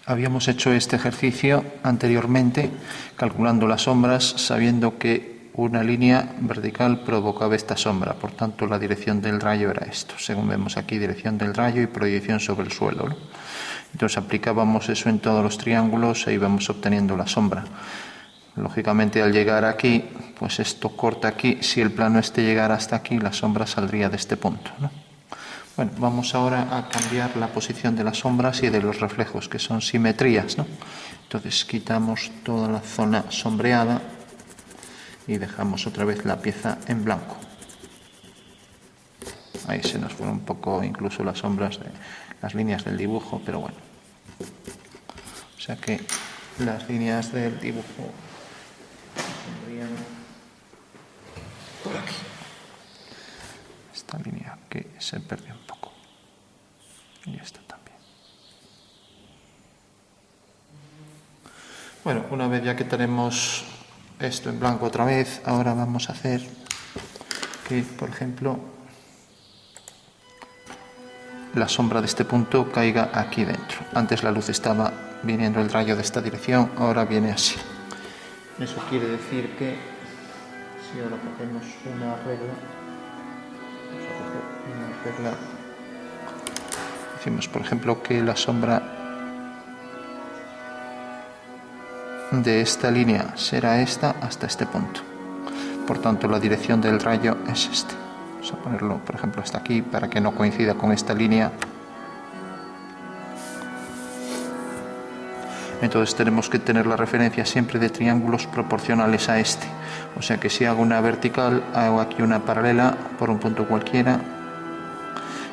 Habíamos hecho este ejercicio anteriormente calculando las sombras sabiendo que una línea vertical provocaba esta sombra, por tanto la dirección del rayo era esto, según vemos aquí, dirección del rayo y proyección sobre el suelo, ¿no? Entonces aplicábamos eso en todos los triángulos e íbamos obteniendo la sombra. Lógicamente al llegar aquí, pues esto corta aquí, si el plano este llegara hasta aquí, la sombra saldría de este punto, ¿no? Bueno, vamos ahora a cambiar la posición de las sombras y de los reflejos, que son simetrías, ¿no? Entonces quitamos toda la zona sombreada y dejamos otra vez la pieza en blanco. Ahí se nos fueron un poco incluso las sombras de las líneas del dibujo, pero bueno. O sea que las líneas del dibujo pondrían por aquí. Esta línea que se perdió un poco. Y esta también. Bueno, una vez ya que tenemos esto en blanco otra vez, ahora vamos a hacer que, por ejemplo, la sombra de este punto caiga aquí dentro. Antes la luz estaba viniendo el rayo de esta dirección, ahora viene así. Eso quiere decir que si ahora hacemos una regla, vamos a coger una regla, decimos por ejemplo que la sombra de esta línea será esta hasta este punto. Por tanto, la dirección del rayo es este. Vamos a ponerlo, por ejemplo, hasta aquí para que no coincida con esta línea. Entonces tenemos que tener la referencia siempre de triángulos proporcionales a este. O sea que si hago una vertical, hago aquí una paralela por un punto cualquiera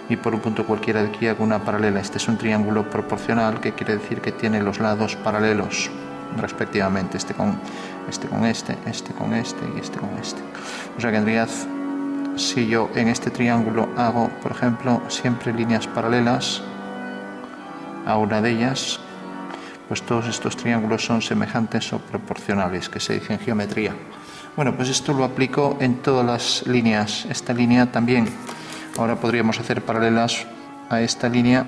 y por un punto cualquiera de aquí hago una paralela. Este es un triángulo proporcional, que quiere decir que tiene los lados paralelos respectivamente, este con este con este, este con este y este con este. O sea que en realidad, si yo en este triángulo hago, por ejemplo, siempre líneas paralelas a una de ellas, pues todos estos triángulos son semejantes o proporcionales, que se dice en geometría. Bueno, pues esto lo aplico en todas las líneas. Esta línea también. Ahora podríamos hacer paralelas a esta línea.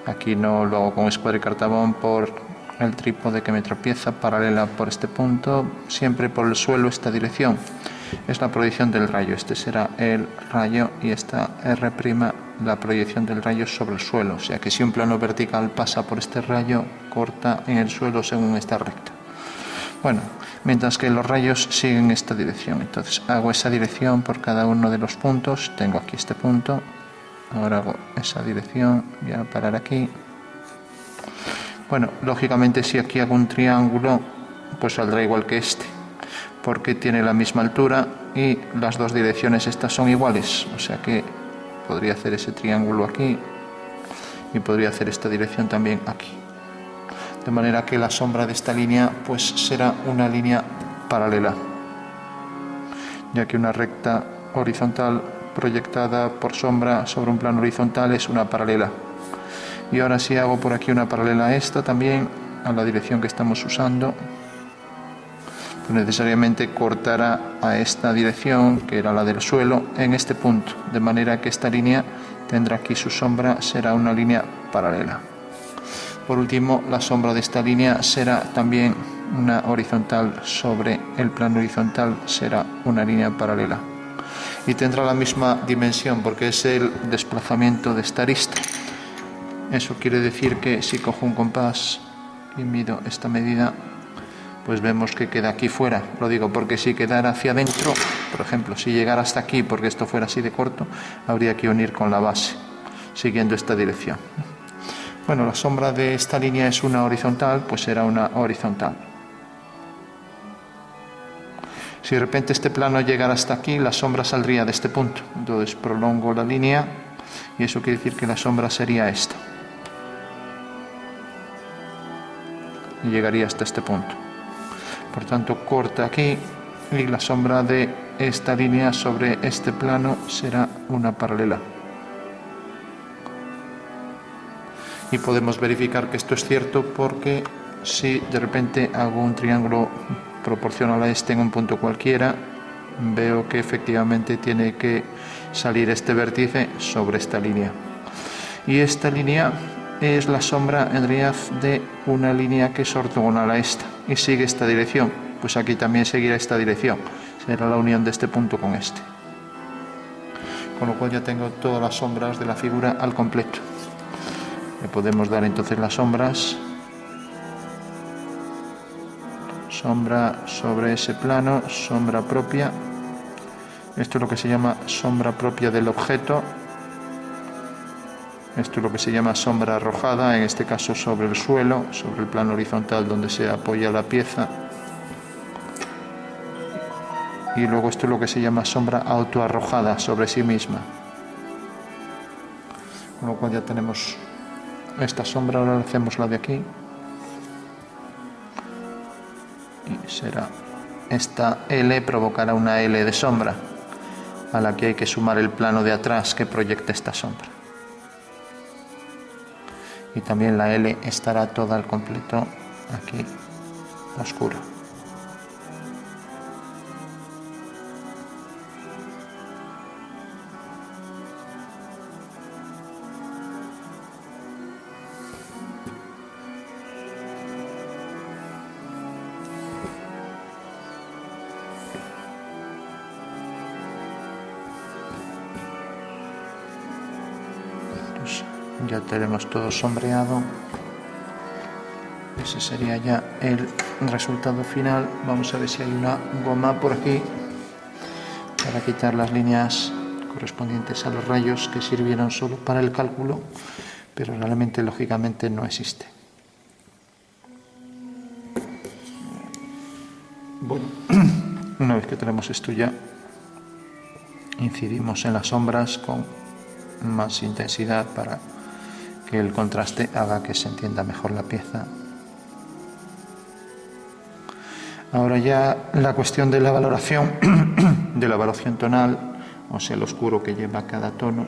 Aquí no lo hago con escuadra y cartabón por el trípode que me tropieza, paralela por este punto, siempre por el suelo esta dirección. Es la proyección del rayo, este será el rayo y esta R', la proyección del rayo sobre el suelo. O sea que si un plano vertical pasa por este rayo, corta en el suelo según esta recta. Bueno, mientras que los rayos siguen esta dirección. Entonces hago esa dirección por cada uno de los puntos. Tengo aquí este punto, ahora hago esa dirección, voy a parar aquí. Bueno, lógicamente si aquí hago un triángulo, pues saldrá igual que este, porque tiene la misma altura y las dos direcciones estas son iguales. O sea que podría hacer ese triángulo aquí y podría hacer esta dirección también aquí. De manera que la sombra de esta línea pues será una línea paralela, ya que una recta horizontal proyectada por sombra sobre un plano horizontal es una paralela. Y ahora si hago por aquí una paralela a esta también, a la dirección que estamos usando, pues necesariamente cortará a esta dirección, que era la del suelo, en este punto, de manera que esta línea tendrá aquí su sombra, será una línea paralela. Por último, la sombra de esta línea será también una horizontal sobre el plano horizontal, será una línea paralela. Y tendrá la misma dimensión porque es el desplazamiento de esta arista. Eso quiere decir que si cojo un compás y mido esta medida, pues vemos que queda aquí fuera. Lo digo porque si quedara hacia adentro, por ejemplo, si llegara hasta aquí, porque esto fuera así de corto, habría que unir con la base, siguiendo esta dirección. Bueno, la sombra de esta línea es una horizontal, pues será una horizontal. Si de repente este plano llegara hasta aquí, la sombra saldría de este punto. Entonces prolongo la línea y eso quiere decir que la sombra sería esta. Y llegaría hasta este punto. Por tanto, corta aquí y la sombra de esta línea sobre este plano será una paralela. Y podemos verificar que esto es cierto porque si de repente hago un triángulo proporcional a este en un punto cualquiera, veo que efectivamente tiene que salir este vértice sobre esta línea. Y esta línea es la sombra en realidad de una línea que es ortogonal a esta y sigue esta dirección. Pues aquí también seguirá esta dirección, será la unión de este punto con este. Con lo cual ya tengo todas las sombras de la figura al completo. Le podemos dar entonces las sombras. Sombra sobre ese plano, sombra propia. Esto es lo que se llama sombra propia del objeto. Esto es lo que se llama sombra arrojada, en este caso sobre el suelo, sobre el plano horizontal donde se apoya la pieza. Y luego esto es lo que se llama sombra autoarrojada sobre sí misma. Con lo cual ya tenemos esta sombra, ahora hacemos la de aquí. Y será esta L, provocará una L de sombra, a la que hay que sumar el plano de atrás que proyecta esta sombra. Y también la L estará toda al completo aquí oscura. Ya tenemos todo sombreado. Ese sería ya el resultado final. Vamos a ver si hay una goma por aquí para quitar las líneas correspondientes a los rayos que sirvieron solo para el cálculo, pero realmente lógicamente no existe. Bueno, una vez que tenemos esto ya, incidimos en las sombras con más intensidad para que el contraste haga que se entienda mejor la pieza. Ahora ya la cuestión de la valoración, de la evaluación tonal, o sea, el oscuro que lleva cada tono,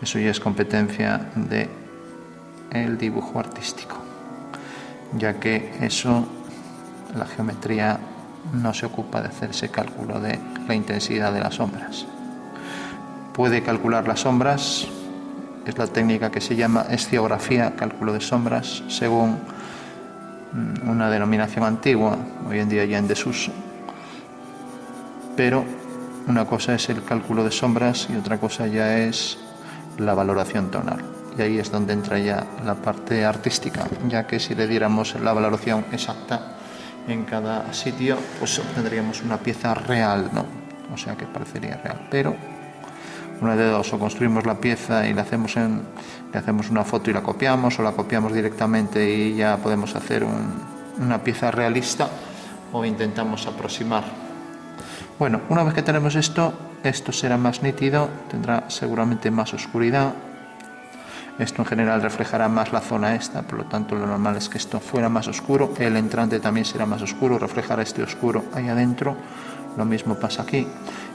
eso ya es competencia del dibujo artístico, ya que eso, la geometría no se ocupa de hacer ese cálculo de la intensidad de las sombras. Puede calcular las sombras, es la técnica que se llama esciografía, cálculo de sombras, según una denominación antigua, hoy en día ya en desuso. Pero una cosa es el cálculo de sombras y otra cosa ya es la valoración tonal. Y ahí es donde entra ya la parte artística, ya que si le diéramos la valoración exacta en cada sitio, pues obtendríamos una pieza real, ¿no? O sea que parecería real. Pero una de dos, o construimos la pieza y le hacemos una foto y la copiamos, o la copiamos directamente y ya podemos hacer una pieza realista, o intentamos aproximar. Bueno, una vez que tenemos esto será más nítido, tendrá seguramente más oscuridad. Esto en general reflejará más la zona esta, por lo tanto lo normal es que esto fuera más oscuro. El entrante también será más oscuro, reflejará este oscuro ahí adentro. Lo mismo pasa aquí.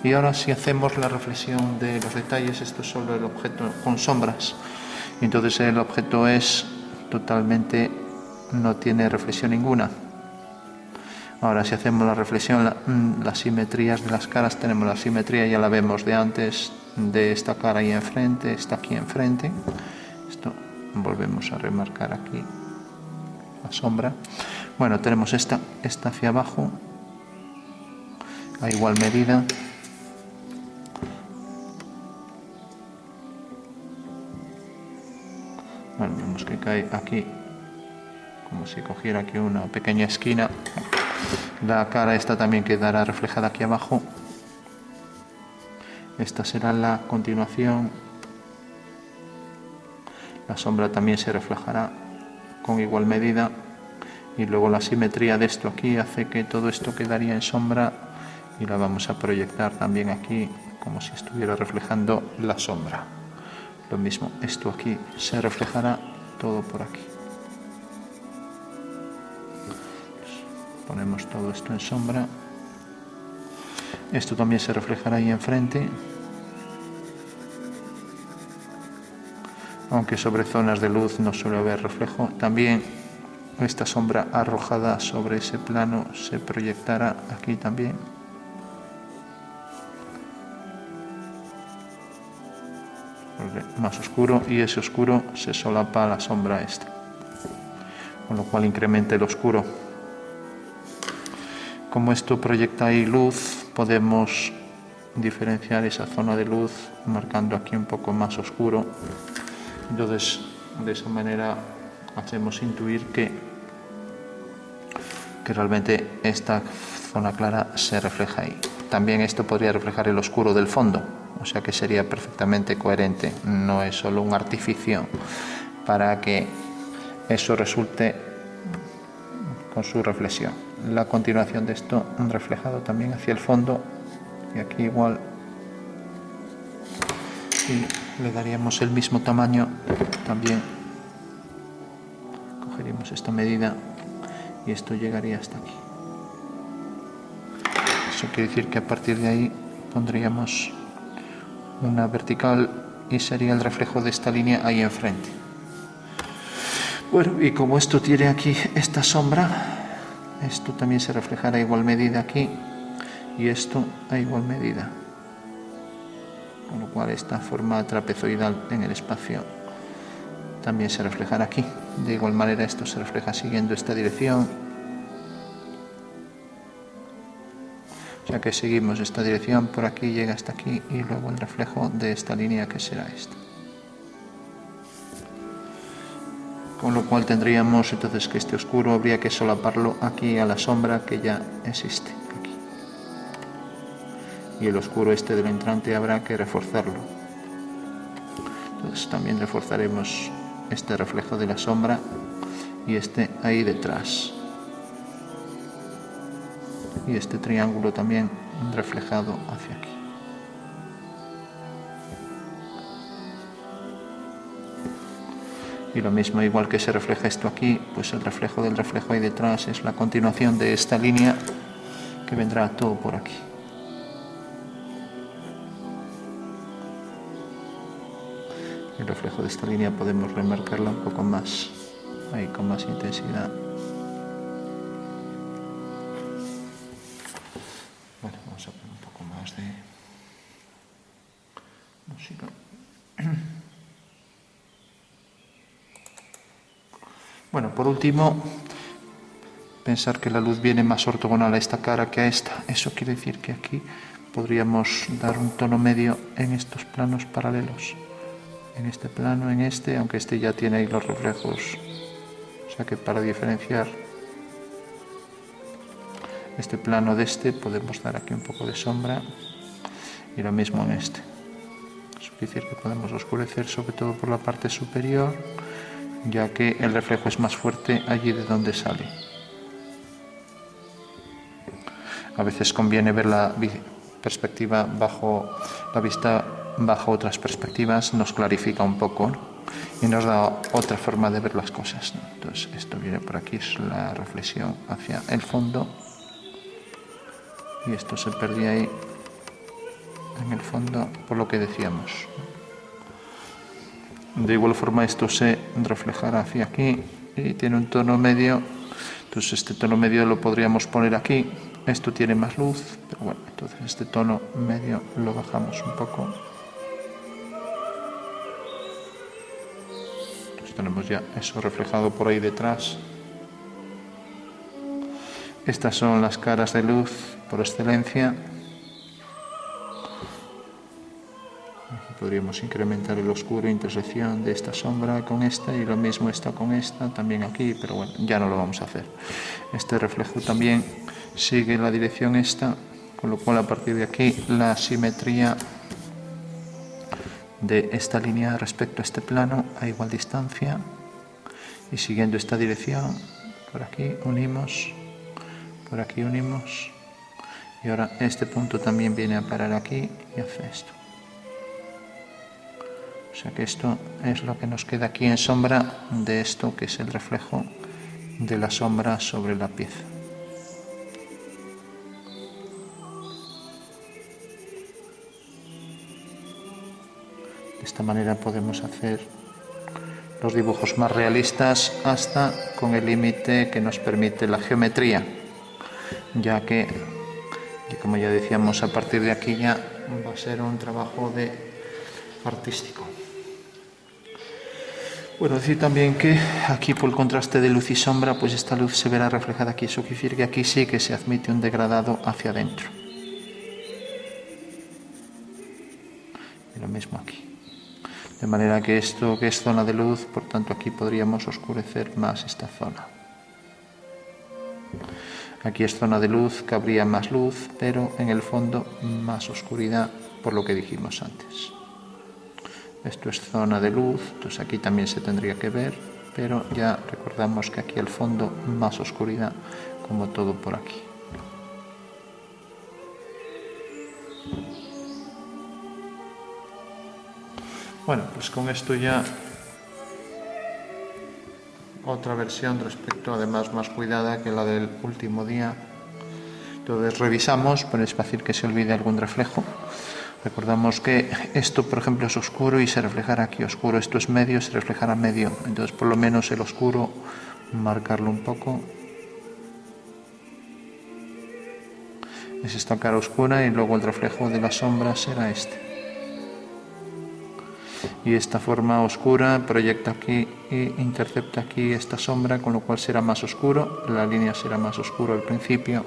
Y ahora si hacemos la reflexión de los detalles, esto es solo el objeto con sombras. Entonces el objeto es totalmente, no tiene reflexión ninguna. Ahora si hacemos la reflexión, las simetrías de las caras, tenemos la simetría, ya la vemos de antes, de esta cara ahí enfrente, está aquí enfrente. Esto volvemos a remarcar aquí la sombra. Bueno, tenemos esta hacia abajo, a igual medida. Bueno, vemos que cae aquí, como si cogiera aquí una pequeña esquina. La cara esta también quedará reflejada aquí abajo. Esta será la continuación. La sombra también se reflejará con igual medida. Y luego la simetría de esto aquí hace que todo esto quedaría en sombra. Y la vamos a proyectar también aquí, como si estuviera reflejando la sombra. Lo mismo, esto aquí se reflejará todo por aquí. Ponemos todo esto en sombra. Esto también se reflejará ahí enfrente. Aunque sobre zonas de luz no suele haber reflejo. También esta sombra arrojada sobre ese plano se proyectará aquí también. vuelve más oscuro y ese oscuro se solapa a la sombra esta, con lo cual incrementa el oscuro. Como esto proyecta ahí luz, podemos diferenciar esa zona de luz marcando aquí un poco más oscuro. Entonces, de esa manera hacemos intuir que realmente esta zona clara se refleja ahí. También esto podría reflejar el oscuro del fondo, o sea que sería perfectamente coherente. No es solo un artificio para que eso resulte con su reflexión. La continuación de esto reflejado también hacia el fondo, y aquí igual, y le daríamos el mismo tamaño también. Cogeríamos esta medida y esto llegaría hasta aquí. Eso quiere decir que a partir de ahí pondríamos una vertical y sería el reflejo de esta línea ahí enfrente. Bueno, y como esto tiene aquí esta sombra, esto también se reflejará a igual medida aquí y esto a igual medida, con lo cual esta forma trapezoidal en el espacio también se reflejará aquí. De igual manera esto se refleja siguiendo esta dirección, o sea que seguimos esta dirección por aquí, llega hasta aquí y luego el reflejo de esta línea que será esta. Con lo cual tendríamos entonces que este oscuro habría que solaparlo aquí a la sombra que ya existe aquí. Y el oscuro este del entrante habrá que reforzarlo. Entonces también reforzaremos este reflejo de la sombra y este ahí detrás. Y este triángulo también reflejado hacia aquí. Y lo mismo, igual que se refleja esto aquí, pues el reflejo del reflejo ahí detrás es la continuación de esta línea que vendrá todo por aquí. El reflejo de esta línea podemos remarcarla un poco más, ahí con más intensidad. Bueno, vamos a poner un poco más de música. Bueno, por último, pensar que la luz viene más ortogonal a esta cara que a esta. Eso quiere decir que aquí podríamos dar un tono medio en estos planos paralelos. En este plano, en este, aunque este ya tiene ahí los reflejos. O sea que para diferenciar este plano de este podemos dar aquí un poco de sombra y lo mismo en este. Eso quiere decir que podemos oscurecer sobre todo por la parte superior, ya que el reflejo es más fuerte allí de donde sale. A veces conviene ver la perspectiva bajo la vista, bajo otras perspectivas, nos clarifica un poco, ¿no? Y nos da otra forma de ver las cosas, ¿no? Entonces esto viene por aquí, es la reflexión hacia el fondo y esto se perdía ahí en el fondo por lo que decíamos. De igual forma esto se reflejará hacia aquí y tiene un tono medio, entonces este tono medio lo podríamos poner aquí. Esto tiene más luz, pero bueno, entonces este tono medio lo bajamos un poco. Entonces tenemos ya eso reflejado por ahí detrás. Estas son las caras de luz por excelencia. Podríamos incrementar el oscuro, intersección de esta sombra con esta y lo mismo esta con esta, también aquí, pero bueno, ya no lo vamos a hacer. Este reflejo también sigue la dirección esta, con lo cual a partir de aquí la simetría de esta línea respecto a este plano a igual distancia y siguiendo esta dirección, por aquí unimos, por aquí unimos y ahora este punto también viene a parar aquí y hace esto. O sea que esto es lo que nos queda aquí en sombra de esto que es el reflejo de la sombra sobre la pieza. De esta manera podemos hacer los dibujos más realistas hasta con el límite que nos permite la geometría, ya que, como ya decíamos, a partir de aquí ya va a ser un trabajo artístico. Bueno, decir también que aquí por el contraste de luz y sombra, pues esta luz se verá reflejada aquí. Eso quiere decir que aquí sí que se admite un degradado hacia adentro. Y lo mismo aquí. De manera que esto que es zona de luz, por tanto aquí podríamos oscurecer más esta zona. Aquí es zona de luz, cabría más luz, pero en el fondo más oscuridad, por lo que dijimos antes. Esto es zona de luz, entonces aquí también se tendría que ver, pero ya recordamos que aquí al fondo más oscuridad, como todo por aquí. Bueno, pues con esto ya otra versión respecto, además más cuidada que la del último día. Entonces revisamos, pero es fácil que se olvide algún reflejo. Recordamos que esto, por ejemplo, es oscuro y se reflejará aquí oscuro. Esto es medio, se reflejará medio. Entonces, por lo menos el oscuro, marcarlo un poco. Es esta cara oscura y luego el reflejo de la sombra será este. Y esta forma oscura proyecta aquí e intercepta aquí esta sombra, con lo cual será más oscuro. La línea será más oscura al principio.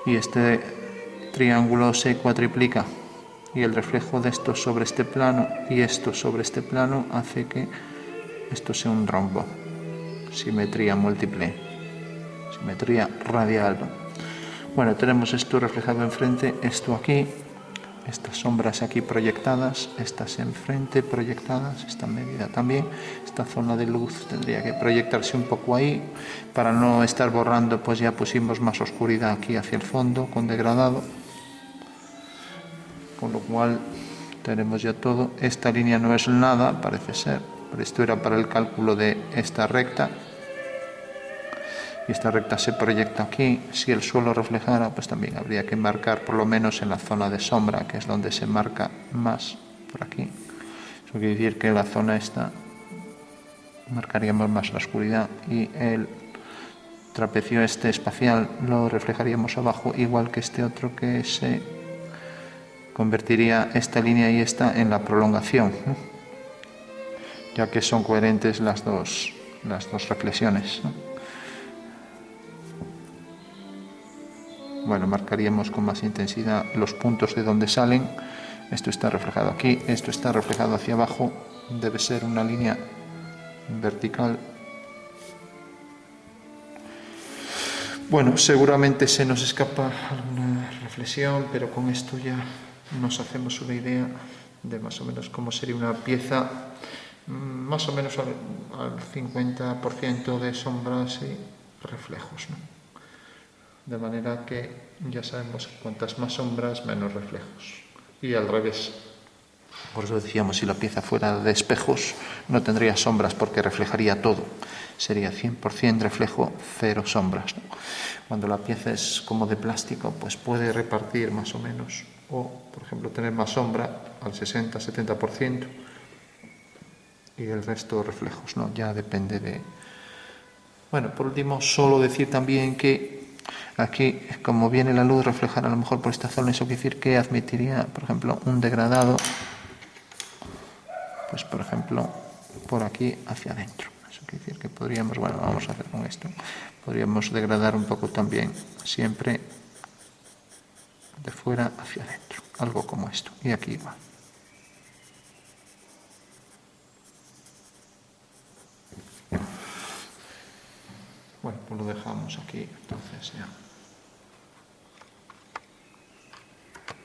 Y este triángulo se cuatriplica. Y el reflejo de esto sobre este plano y esto sobre este plano hace que esto sea un rombo. Simetría múltiple. Simetría radial. Bueno, tenemos esto reflejado enfrente, esto aquí. Estas sombras aquí proyectadas, estas enfrente proyectadas, esta medida también. Esta zona de luz tendría que proyectarse un poco ahí. Para no estar borrando, pues ya pusimos más oscuridad aquí hacia el fondo con degradado. Con lo cual tenemos ya todo. Esta línea no es nada, parece ser, pero esto era para el cálculo de esta recta. Y esta recta se proyecta aquí. Si el suelo reflejara, pues también habría que marcar por lo menos en la zona de sombra, que es donde se marca más, por aquí. Eso quiere decir que en la zona esta marcaríamos más la oscuridad y el trapecio este espacial lo reflejaríamos abajo, igual que este otro que se convertiría esta línea y esta en la prolongación, ¿no? Ya que son coherentes las dos reflexiones, ¿no? Bueno, marcaríamos con más intensidad los puntos de donde salen. Esto está reflejado aquí, esto está reflejado hacia abajo. Debe ser una línea vertical. Bueno, seguramente se nos escapa alguna reflexión, pero con esto ya nos hacemos una idea de más o menos cómo sería una pieza, más o menos al 50% de sombras y reflejos, ¿no? De manera que ya sabemos que cuantas más sombras, menos reflejos. Y al revés. Por eso decíamos, si la pieza fuera de espejos, no tendría sombras porque reflejaría todo. Sería 100% reflejo, cero sombras, ¿no? Cuando la pieza es como de plástico, pues puede repartir más o menos. O, por ejemplo, tener más sombra al 60-70% y el resto reflejos, ¿no? Ya depende de... Bueno, por último, solo decir también que aquí, como viene la luz reflejada a lo mejor por esta zona, eso quiere decir que admitiría, por ejemplo, un degradado, pues por ejemplo, por aquí hacia adentro. Eso quiere decir que podríamos, bueno, vamos a hacer con esto, podríamos degradar un poco también, siempre de fuera hacia adentro, algo como esto. Y aquí va. Bueno, pues lo dejamos aquí, entonces ya.